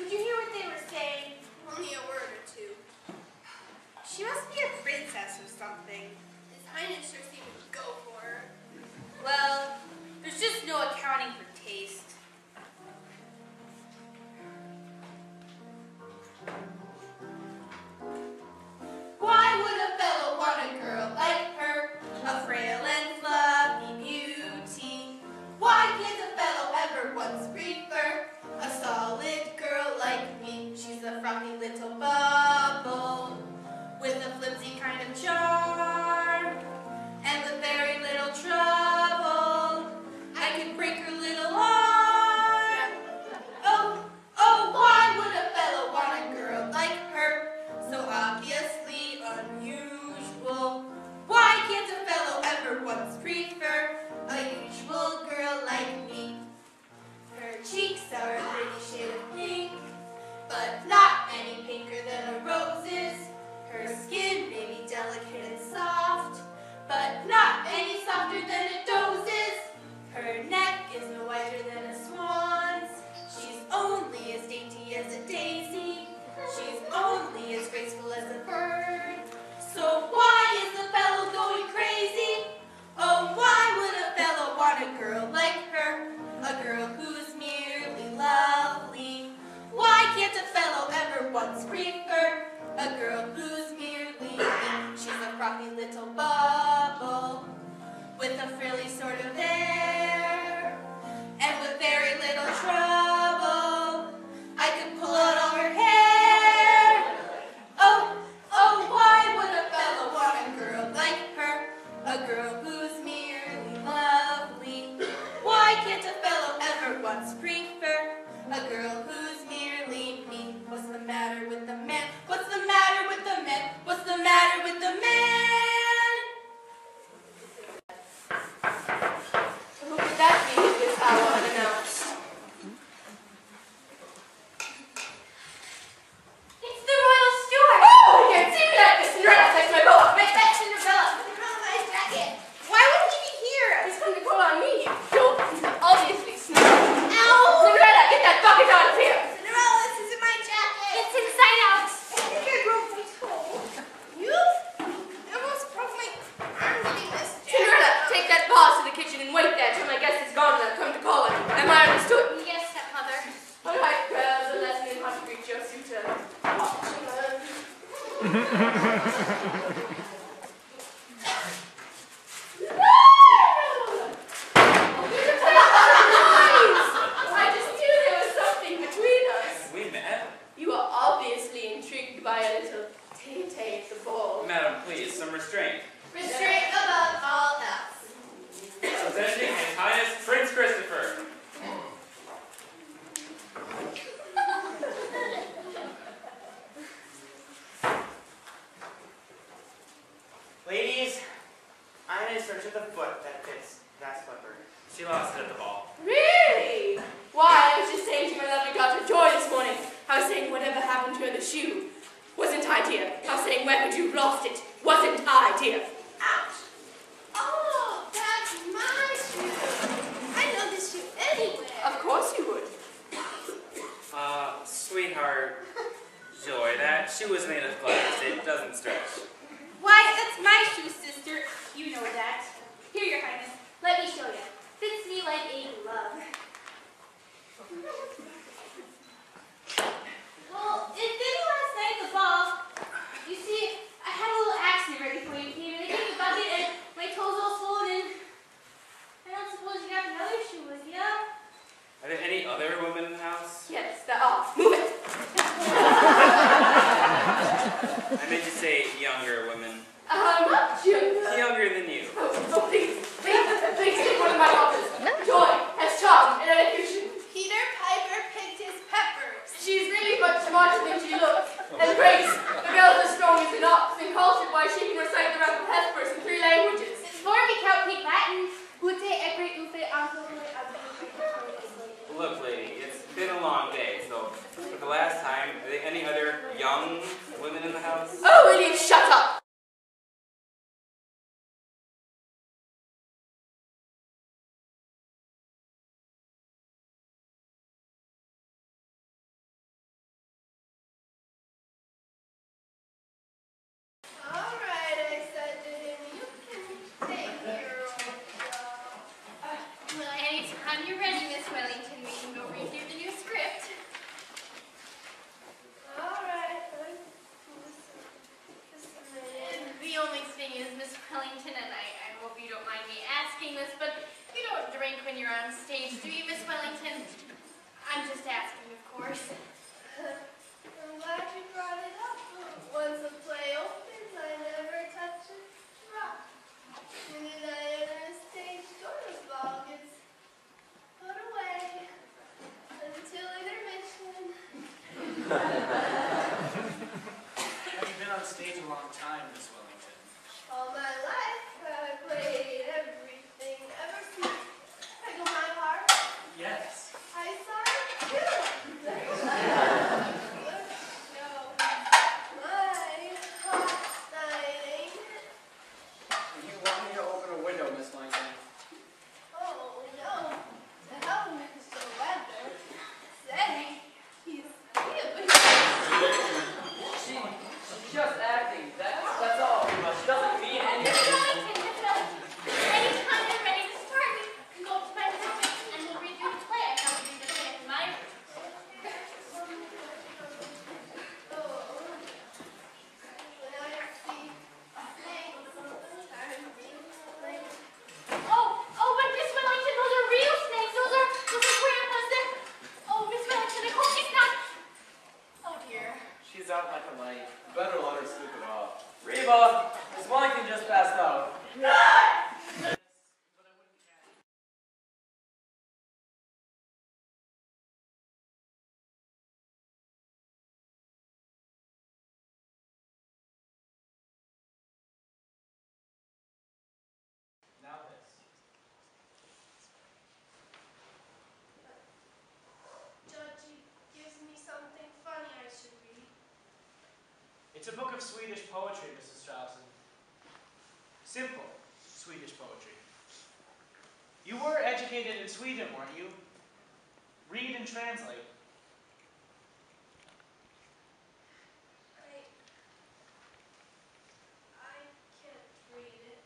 Could you hear what they were saying? Only a word or two. She must be a princess or something. His Highness sure seemed to go for her. Well, there's just no accounting for taste. Why would a fellow want a girl like her? A frail and fluffy beauty. Why can't a fellow ever once prefer a solid girl like me? She's a frothy little bubble with a flimsy kind of charm, and with very little trouble I can break her little arm. Oh, why would a fellow want a girl like her? So obviously unusual. Why can't a fellow ever once prefer a usual girl like me? Her cheeks are a pretty shade of pink, but not any pinker than a rose's. Her skin may be delicate and soft, but not any softer than a dose's. Her neck is no whiter than a swan's. She's only as dainty as a daisy. She's only as graceful as a bird. So why is the fellow going crazy? Oh, why would a fellow want a girl like her? A girl who's merely lovely. Why can't a fellow ever once prefer a girl who's merely me? She's a frothy little bubble with a frilly sort of air, and with very little trouble I could pull out all her hair. Oh, why would a fellow want a girl like her? A girl who's merely lovely. Why can't a fellow ever once prefer a girl who's merely me? What's the matter with the man? What's the matter with the man? What's the matter with the man? Who could that be at this hour unannounced? It's the royal steward! Oh, I can't see that! Miss Cinderella, takes my boa! Right back, Cinderella! Cinderella, my jacket! Why would he be here? He's come to call on me. Don't obviously sneak. Ow! Cinderella, get that bucket out of here! Cinderella, this isn't my jacket! It's inside out. I think I broke my toe. You? I almost broke my arm getting this jacket. Cinderella, take that vase to the kitchen and wait there till my guest is gone and I've come to call on you. Am I understood? Yes, stepmother. All right, girls, a lesson in how to greet your suitor. I just knew there was something between us. We met? You are obviously intrigued by a little tay-tay at the ball. Madam, please, some restraint. Restraint above all else. Presenting His Highness Prince Christopher. Ladies, I'm in search of the foot that fits that slipper. She lost it at the ball. Really? Why, I was just saying to my lovely daughter Joy this morning. I was saying whatever happened to the shoe. Wasn't I, dear? I was saying where could you have lost it? Wasn't I, dear? Ouch! Oh, that's my shoe. I know this shoe anywhere. Of course you would. Sweetheart, Joy, that shoe was made of glass. It doesn't stretch. Why, that's my shoe, sister. You know that. Here, Your Highness. Let me show you. Fits me like a glove. Well, it fit me last night at the ball. You see, I had a little accident right before you came, and I gave the bucket, and my toes all swollen, and I don't suppose you have another shoe with you? Are there any other women in the house? Yes, they're off. Move it! I meant to say younger women. Not younger. Younger than you. Oh, please, take one of my daughters. Joy has charm and elocution. Peter Piper picked his peppers. She's really much smarter than she looks. And Grace, the girl's as strong as an ox, and cultured why she can recite the rap of Hesperus in 3 languages. Before we count Pig Latin, ute ebre ufe anco. Look, lady, it's been a long day, so for the last time, are there any other young women in the house? Oh, William, shut up! thing is, Miss Wellington, and I hope you don't mind me asking this, but you don't drink when you're on stage, do you, Miss Wellington? I'm just asking, of course. I'm glad you brought it up. Once the play opens, I never touch a drop. The minute I enter a stage door, the ball gets put away until intermission. Have you been on stage a long time, Miss Wellington? All my life, I played everything ever since I got my heart. Yes. I saw it too. You want me to open a window, Miss Wellington? Oh no, the hell Mr. Weather. Say, he's really She's just acting. That's all. She doesn't mean Miss anything. Wellington, Miss Wellington, anytime you're ready to start, you can go up to my room and we'll read you the play. I have to read the play in my room. Oh, but Miss Wellington, those are real snakes. Those are grandma's. Oh, Miss Wellington, I hope she's not. Oh dear. She's out like a light. Better let her sleep it off. Reba! Miss Wellington just passed out. Now this. Judgy gives me something funny I should read. It's a book of Swedish poetry, Mrs. Straussen. Simple Swedish poetry. You were educated in Sweden, weren't you? Read and translate. I can't read it.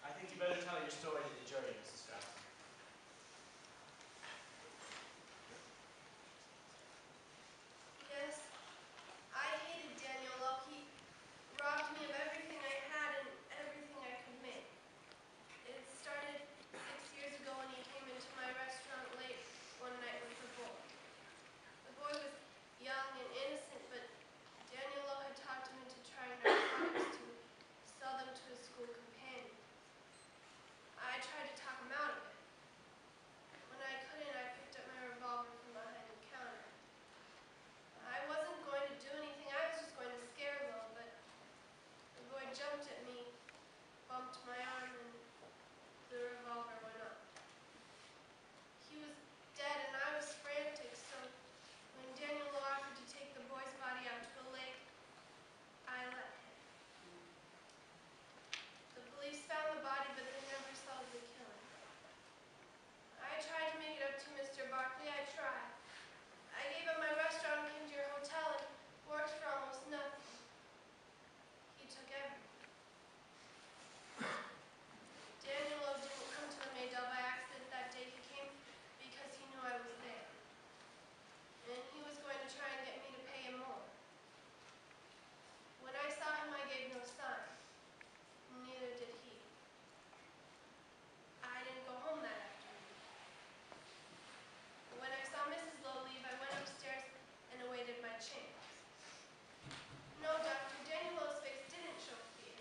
I think you better tell your story to the jury, Mrs. Straussen. Yes, I hated Daniel Lowe. He robbed me of everything I had and everything I could make. It started 6 years ago when he came into my restaurant late one night with a boy. The boy was young and innocent, but Daniel Lowe had talked him into trying narcotics to sell them to his school companion. I tried to talk him out of it. When I couldn't, I picked up my revolver from behind the counter. I wasn't going to do anything, I was just going to scare Lowe, but the boy jumped at me, bumped my arm, and the revolver went up. He was dead and I was frantic, so when Daniel Lowe offered to take the boy's body out to the lake, I let him. The police found the body, but they never solved the killing. I tried to make it up to Mr. Barkley, I tried. I gave up my restaurant, came to your hotel, and worked for almost nothing. He took everything. Daniel Lowe didn't come to the Maydell by accident that day. He came because he knew I was there. And he was going to try and get me to pay him more. When I saw him, I gave no sign. Neither did he. I didn't go home that afternoon. When I saw Mrs. Lowe leave, I went upstairs and awaited my chance. No, Doctor, Daniel Lowe's face didn't show fear.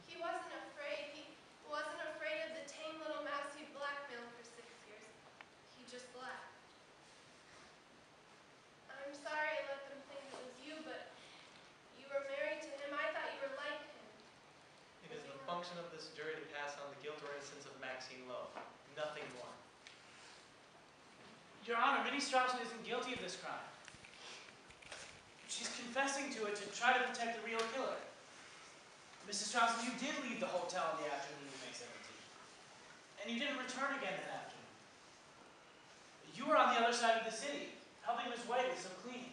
He wasn't afraid. He wasn't afraid of the tame little mouse he blackmailed for 6 years. He just laughed. I'm sorry I let them think it was you, but you were married to him. I thought you were like him. It is the function of this jury to pass on the guilt or innocence of Maxine Lowe. Nothing more. Your Honor, Minnie Straussen isn't guilty of this crime. She's confessing to it to try to protect the real killer. Mrs. Straussen, you did leave the hotel in the afternoon of May 17th. And you didn't return again that afternoon. You were on the other side of the city, helping Miss White with some cleaning.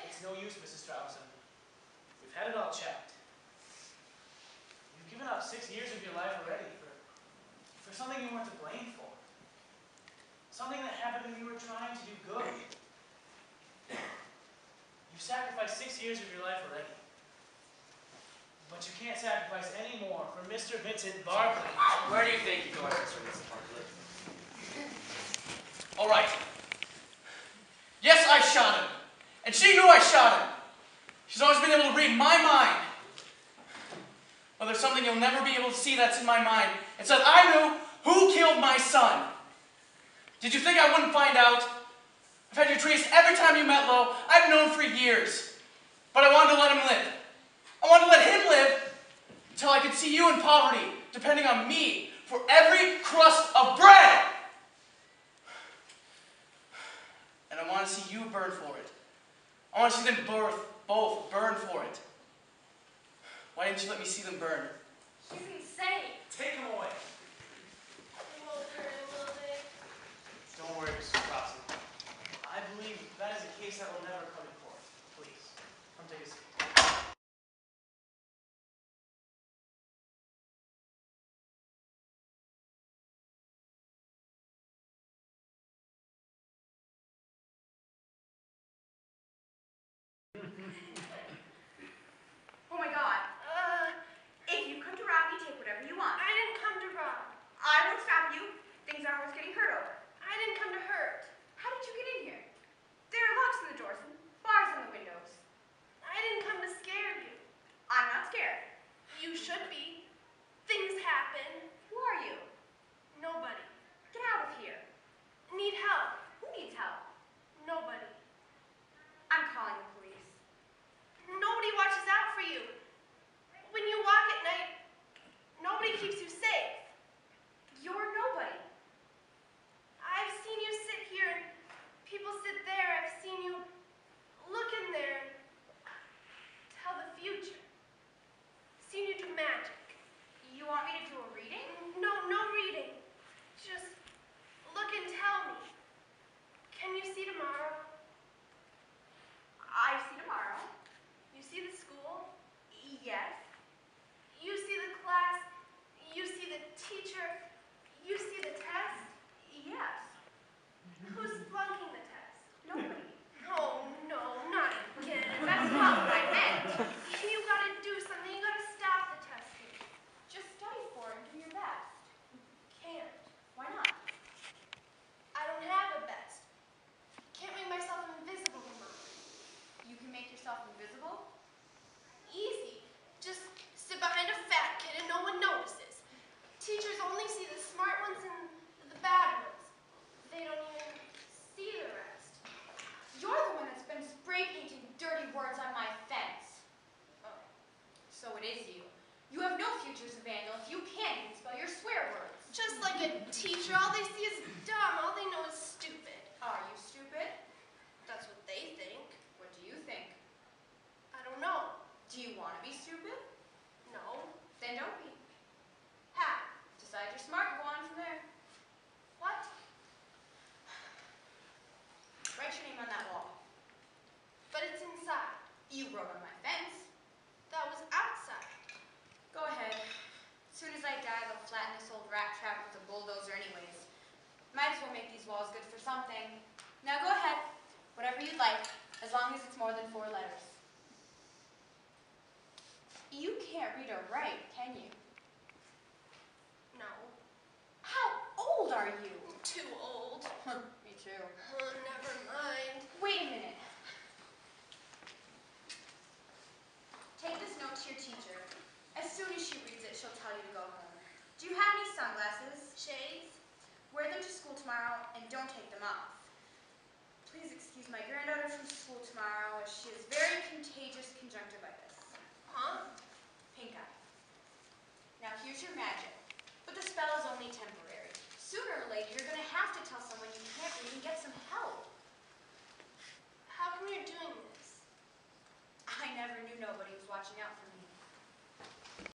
It's no use, Mrs. Straussen. We've had it all checked. You've given up 6 years of your life already for something you weren't to blame for. Something that happened when you were trying to do good. You've sacrificed 6 years of your life already. But you can't sacrifice any more for Mr. Vincent Barkley. Where do you think you're going, Mr. Vincent Barkley? All right. Yes, I shot him. And she knew I shot him. She's always been able to read my mind. Well, there's something you'll never be able to see that's in my mind. It's that I knew who killed my son. Did you think I wouldn't find out? I've had you traced every time you met Lowe. I've known for years. But I wanted to let him live. I wanted to let him live until I could see you in poverty, depending on me for every crust of bread. And I want to see you burn for it. I want to see them both burn for it. Why didn't you let me see them burn? He's insane. Take him away. It won't hurt a little bit. Don't worry, Mrs. Robson. I believe that is a case that will never come to court. Please, come take a seat. Oh my God. If you come to rob me, take whatever you want. I didn't come to rob. I won't stop you. Things aren't worth getting hurt over. I didn't come to hurt. How did you get in here? There are locks on the doors and bars on the windows. I didn't come to scare you. I'm not scared. You should be. Things happen. Who are you? Nobody. Get out of here. Need help. Who needs help? Nobody. I'm calling the police. Nobody watches out for you. When you walk at night, nobody keeps you safe. You're nobody. I've seen you sit here and people sit there. I've seen you look in there and tell the future. Seen you do magic. You want me to do a reading? No reading. Just look and tell me. Can you see tomorrow? I see tomorrow. You see the school? Yes. You see the class? You see the teacher? You see the test? Yes. Who's flunking the test? Nobody. Oh, no, not again. That's not what I meant. You gotta do something. You gotta stop the testing. Just study for it and do your best. Can't. Why not? I don't have a best. Can't make myself invisible tomorrow. You can make yourself invisible? Easy. Just sit behind a fat kid and no one notices. Teachers only see the smart ones and the bad ones. They don't even see the rest. You're the one that's been spray painting dirty words on my fence. Oh. So it is you. You have no future as a vandal if you can't even spell your swear words. Just like a teacher, all they see is dumb. All they know is stupid. Are you stupid? That's what they think. What do you think? I don't know. Do you want to be stupid? No. Then don't be. How? Decide you're smart and go on from there. What? Write your name on that wall. But it's inside. You wrote on my fence. That was outside. Go ahead. As soon as I die, they'll flatten this old rat trap with a bulldozer anyways. Might as well make these walls good for something. Now go ahead. Whatever you'd like, as long as it's more than 4 letters. You can't read or write, can you? No. How old are you? Too old. Me too. Never mind. Wait a minute. Take this note to your teacher. As soon as she reads it, she'll tell you to go home. Do you have any sunglasses? Shades? Wear them to school tomorrow and don't take them off. Please excuse my granddaughter from school tomorrow as she has very contagious conjunctivitis. Huh? Pink eye. Now here's your magic, but the spell is only temporary. Sooner or later, you're going to have to tell someone you can't read and get some help. How come you're doing this? I never knew nobody was watching out for